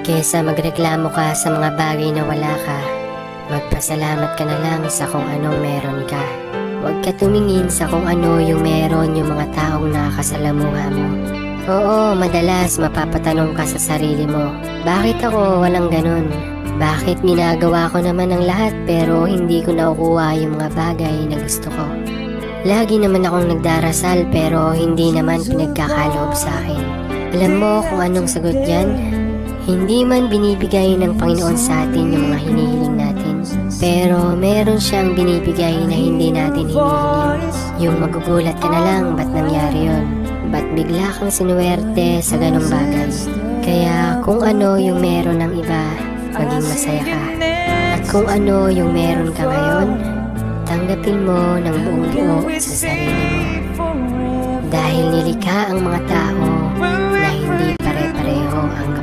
Kesa magreklamo ka sa mga bagay na wala ka, magpasalamat ka na lang sa kung anong meron ka. Huwag ka tumingin sa kung ano yung meron yung mga taong nakakasalamuha mo. Oo, madalas mapapatanong ka sa sarili mo, bakit ako walang ganun? Bakit ginagawa ko naman ang lahat pero hindi ko nakukuha yung mga bagay na gusto ko? Lagi naman akong nagdarasal pero hindi naman pinagkakaloob sa akin. Alam mo kung anong sagot yan? Hindi man binibigay ng Panginoon sa atin yung mga hinihiling natin, pero meron siyang binibigay na hindi natin hinihiling. Yung magugulat ka na lang, ba't nangyari yun? Ba't bigla kang sinuwerte sa ganong bagay? Kaya kung ano yung meron ng iba, maging masaya ka. At kung ano yung meron ka ngayon, tanggapin mo ng buong buo sa sarili mo. Dahil nilikha ang mga tao na hindi pare-pareho ang